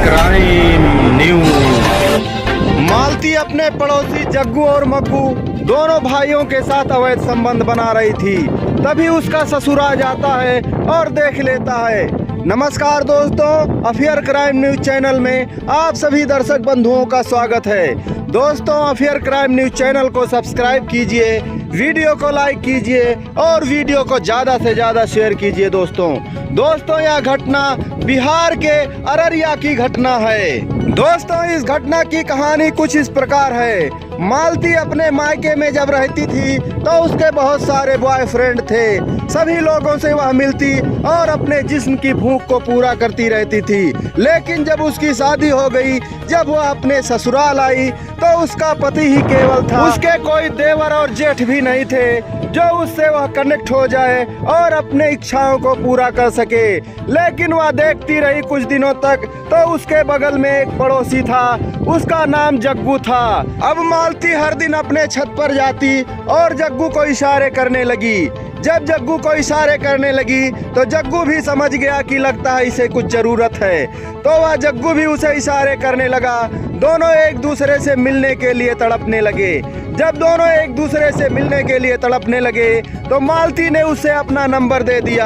Crime news. मालती अपने पड़ोसी जग्गू और मग्गू दोनों भाइयों के साथ अवैध संबंध बना रही थी। तभी उसका ससुर आ जाता है और देख लेता है। नमस्कार दोस्तों, अफेयर क्राइम न्यूज चैनल में आप सभी दर्शक बंधुओं का स्वागत है। दोस्तों, अफेयर क्राइम न्यूज चैनल को सब्सक्राइब कीजिए, वीडियो को लाइक कीजिए और वीडियो को ज़्यादा से ज़्यादा शेयर कीजिए। दोस्तों यह घटना बिहार के अररिया की घटना है। दोस्तों, इस घटना की कहानी कुछ इस प्रकार है। मालती अपने मायके में जब रहती थी तो उसके बहुत सारे बॉयफ्रेंड थे। सभी लोगों से वह मिलती और अपने जिस्म की भूख को पूरा करती रहती थी। लेकिन जब उसकी शादी हो गई, जब वह अपने ससुराल आई तो उसका पति ही केवल था। उसके कोई देवर और जेठ भी नहीं थे जो उससे वह कनेक्ट हो जाए और अपने इच्छाओं को पूरा कर सके। लेकिन वह देखती रही कुछ दिनों तक। तो उसके बगल में एक पड़ोसी था, उसका नाम जग्गू था। अब मालती हर दिन अपने छत पर जाती और जग्गू को इशारे करने लगी। जब जग्गू को इशारे करने लगी तो जग्गू भी समझ गया कि लगता है इसे कुछ जरूरत है। तो वह जग्गू भी उसे इशारे करने लगा। दोनों एक दूसरे से मिलने के लिए तड़पने लगे। जब दोनों एक दूसरे से मिलने के लिए तड़पने लगे तो मालती ने उसे अपना नंबर दे दिया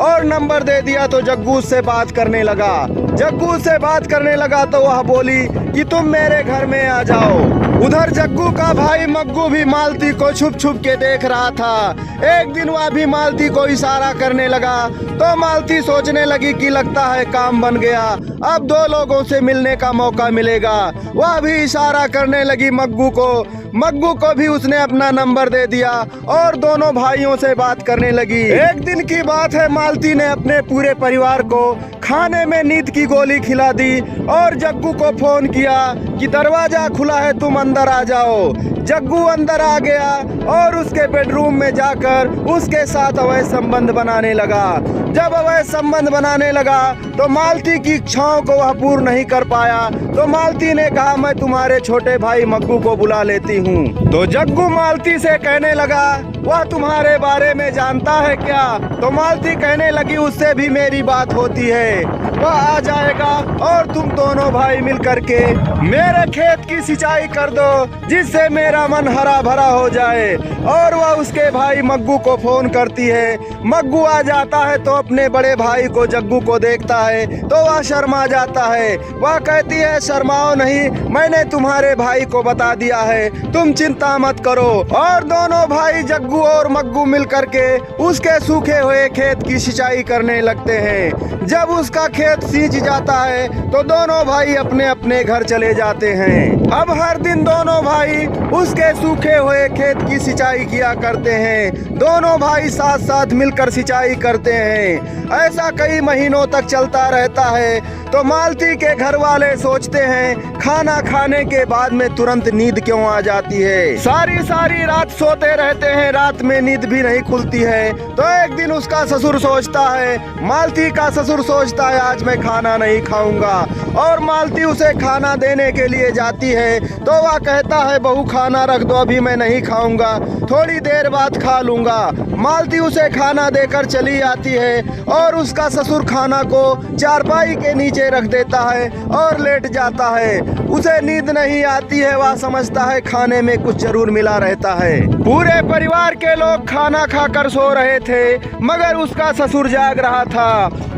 और नंबर दे दिया तो जग्गू उससे बात करने लगा। जग्गू से बात करने लगा तो वह बोली कि तुम मेरे घर में आ जाओ। उधर जग्गू का भाई मग्गू भी मालती को छुप छुप के देख रहा था। एक दिन वह भी मालती को इशारा करने लगा तो मालती सोचने लगी कि लगता है काम बन गया, अब दो लोगों से मिलने का मौका मिलेगा। वह भी इशारा करने लगी मग्गू को। मग्गू को भी उसने अपना नंबर दे दिया और दोनों भाइयों से बात करने लगी। एक दिन की बात है, मालती ने अपने पूरे परिवार को खाने में नींद की गोली खिला दी और जग्गू को फोन किया कि दरवाजा खुला है, तुम अंदर आ जाओ। जग्गू अंदर आ गया और उसके बेडरूम में जाकर उसके साथ अवैध संबंध बनाने लगा। जब अवैध संबंध बनाने लगा तो मालती की इच्छाओं को वह पूर्ण नहीं कर पाया। तो मालती ने कहा, मैं तुम्हारे छोटे भाई मग्गू को बुला लेती हूँ। तो जग्गू मालती से कहने लगा, वह तुम्हारे बारे में जानता है क्या? तो मालती कहने लगी, उससे भी मेरी बात होती है, वह आ जाएगा और तुम दोनों भाई मिल करके मेरे खेत की सिंचाई कर दो, जिससे मेरा मन हरा भरा हो जाए। और वह उसके भाई मग्गू को फोन करती है। मग्गू आ जाता है तो अपने बड़े भाई को जग्गू को देखता है तो वह शर्मा जाता है। वह कहती है, शर्माओ नहीं, मैंने तुम्हारे भाई को बता दिया है, तुम चिंता मत करो। और दोनों भाई जग्गू और मग्गू मिल करके उसके सूखे हुए खेत की सिंचाई करने लगते हैं। जब उसका खेत सींच जाता है तो दोनों भाई अपने अपने घर चले जाते हैं। अब हर दिन दोनों भाई उसके सूखे हुए खेत की सिंचाई किया करते हैं। दोनों भाई साथ साथ मिलकर सिंचाई करते हैं। ऐसा कई महीनों तक चलता रहता है। तो मालती के घर वाले सोचते हैं, खाना खाने के बाद में तुरंत नींद क्यों आ जाती है? सारी सारी रात सोते रहते हैं, रात में नींद भी नहीं खुलती है। तो एक दिन उसका ससुर सोचता है, मालती का ससुर सोचता है, आज मैं खाना नहीं खाऊंगा। और मालती उसे खाना देने के लिए जाती है तो वह कहता है, बहू खाना रख दो, अभी मैं नहीं खाऊंगा, थोड़ी देर बाद खा लूंगा। मालती उसे खाना देकर चली आती है और उसका ससुर खाना को चारपाई के नीचे रख देता है और लेट जाता है। उसे नींद नहीं आती है, वह समझता है खाने में कुछ जरूर मिला रहता है। पूरे परिवार के लोग खाना खाकर सो रहे थे मगर उसका ससुर जाग रहा था।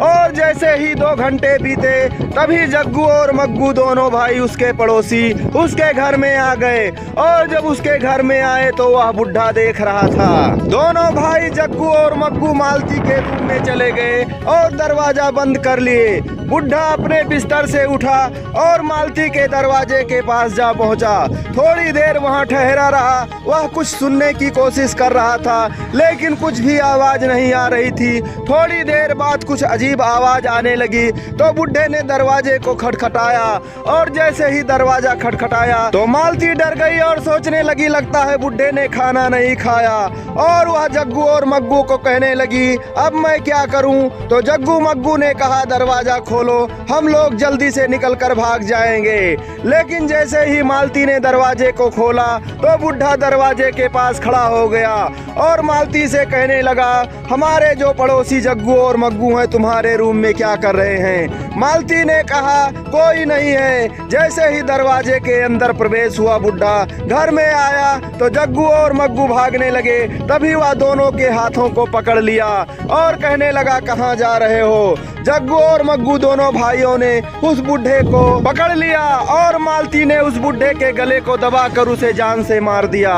और जैसे ही 2 घंटे बीते तभी जग्गू और मग्गू दोनों भाई उसके पड़ोसी उसके घर में आ गए। और जब उसके घर में आए तो वह बुढ़ा देख रहा था। दोनों भाई जग्गू और मग्गू मालती के रूम में चले गए और दरवाजा बंद कर लिए। बुढ़ा अपने बिस्तर से उठा और मालती के दरवाजे के पास जा पहुंचा। थोड़ी देर वहां ठहरा रहा। वह कुछ सुनने की कोशिश कर रहा था लेकिन कुछ भी आवाज नहीं आ रही थी। थोड़ी देर बाद कुछ अजीब आवाज आने लगी तो बुढ़े ने दरवाजे को खटखटाया। और जैसे ही दरवाजा खटखटाया तो मालती डर गई और सोचने लगी, लगता है बुढ़े ने खाना नहीं खाया। और वह जग्गू और मग्गू को कहने लगी, अब मैं क्या करूं? तो जग्गू मग्गू ने कहा, दरवाजा खोलो, हम लोग जल्दी से निकल कर भाग जाएंगे। लेकिन जैसे ही मालती ने दरवाजे को खोला तो बुढ़ा दरवाजे के पास खड़ा हो गया और मालती से कहने लगा, हमारे जो पड़ोसी जग्गू और मग्गू हैं तुम्हारे रूम में क्या कर रहे हैं? मालती ने कहा, कोई नहीं है। जैसे ही दरवाजे के अंदर प्रवेश हुआ बुढ़ा घर में आया तो जग्गू और मग्गू भागने लगे। तभी वह दोनों के हाथों को पकड़ लिया और कहने लगा, कहाँ जा रहे हो? जग्गू और मग्गू दोनों भाइयों ने उस बुढ़े को पकड़ लिया और मालती ने उस बुढ़े के गले को दबाकर उसे जान से मार दिया।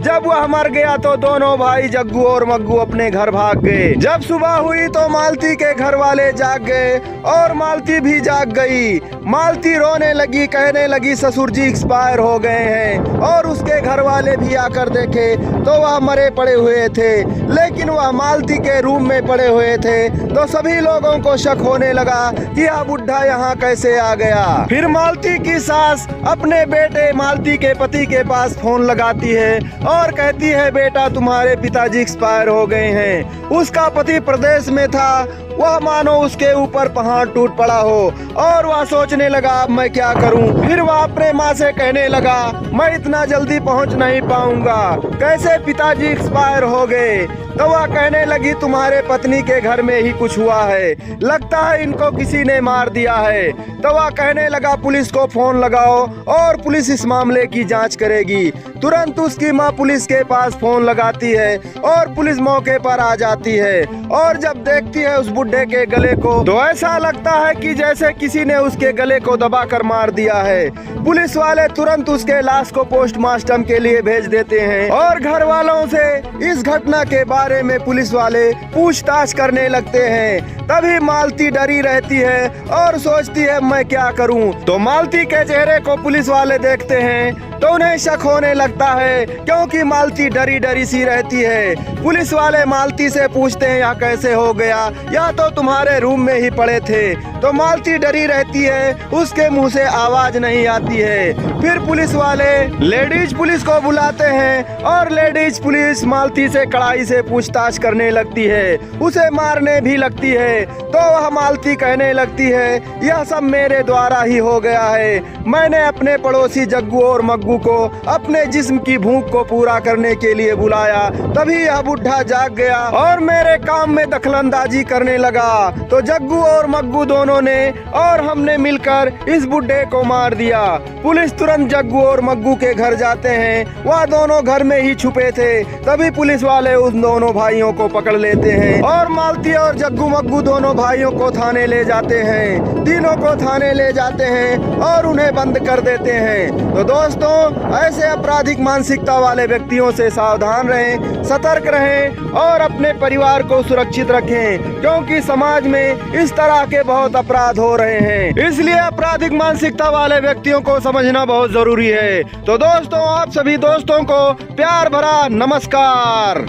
जब वह मर गया तो दोनों भाई जग्गू और मग्गू अपने घर भाग गए। जब सुबह हुई तो मालती के घर वाले जाग गए और मालती भी जाग गई। मालती रोने लगी, कहने लगी, ससुर जी एक्सपायर हो गए हैं। और उसके घर वाले भी आकर देखे तो वह मरे पड़े हुए थे, लेकिन वह मालती के रूम में पड़े हुए थे। तो सभी लोगों को शक होने लगा कि यह बुढ़ा यहाँ कैसे आ गया। फिर मालती की सास अपने बेटे मालती के पति के पास फोन लगाती है और कहती है, बेटा तुम्हारे पिताजी एक्सपायर हो गए हैं। उसका पति प्रदेश में था, वह मानो उसके ऊपर पहाड़ टूट पड़ा हो और वह सोचने लगा, अब मैं क्या करूं। फिर वह अपने माँ से कहने लगा, मैं इतना जल्दी पहुंच नहीं पाऊंगा, कैसे पिताजी एक्सपायर हो गए। तो वह कहने लगी, तुम्हारे पत्नी के घर में ही कुछ हुआ है, लगता है इनको किसी ने मार दिया है। तो वह कहने लगा, पुलिस को फोन लगाओ और पुलिस इस मामले की जांच करेगी। तुरंत उसकी माँ पुलिस के पास फोन लगाती है और पुलिस मौके पर आ जाती है और जब देखती है उस बुढ़े के गले को तो ऐसा लगता है कि जैसे किसी ने उसके गले को दबाकर मार दिया है। पुलिस वाले तुरंत उसके लाश को पोस्टमार्टम के लिए भेज देते हैं और घर वालों से इस घटना के बारे में पुलिस वाले पूछताछ करने लगते हैं। तभी मालती डरी रहती है और सोचती है, मैं क्या करूं। तो मालती के चेहरे को पुलिस वाले देखते हैं तो उन्हें शक होने लगता है, क्योंकि मालती डरी डरी सी रहती है। पुलिस वाले मालती से पूछते हैं, यह कैसे हो गया, या तो तुम्हारे रूम में ही पड़े थे। तो मालती डरी रहती है, उसके मुंह से आवाज नहीं आती है। फिर पुलिस वाले लेडीज पुलिस को बुलाते हैं और लेडीज पुलिस मालती से कड़ाई से पूछताछ करने लगती है, उसे मारने भी लगती है। तो वह मालती कहने लगती है, यह सब मेरे द्वारा ही हो गया है। मैंने अपने पड़ोसी जग्गू और मग्गू को अपने जिस्म की भूख को पूरा करने के लिए बुलाया, तभी यह बुढ़ा जाग गया और मेरे काम में दखलंदाजी करने लगा। तो जग्गू और मग्गू दोनों ने और हमने मिलकर इस बुढ़े को मार दिया। पुलिस तुरंत जग्गू और मग्गू के घर जाते हैं, वह दोनों घर में ही छुपे थे। तभी पुलिस वाले उन दोनों भाइयों को पकड़ लेते हैं और मालती और जग्गू मग्गू दोनों भाइयों को थाने ले जाते हैं। तीनों को थाने ले जाते हैं और उन्हें बंद कर देते हैं। तो दोस्तों, ऐसे आपराधिक मानसिकता वाले व्यक्तियों से सावधान रहें, सतर्क रहें और अपने परिवार को सुरक्षित रखें, क्योंकि समाज में इस तरह के बहुत अपराध हो रहे हैं। इसलिए आपराधिक मानसिकता वाले व्यक्तियों को समझना बहुत जरूरी है। तो दोस्तों, आप सभी दोस्तों को प्यार भरा नमस्कार।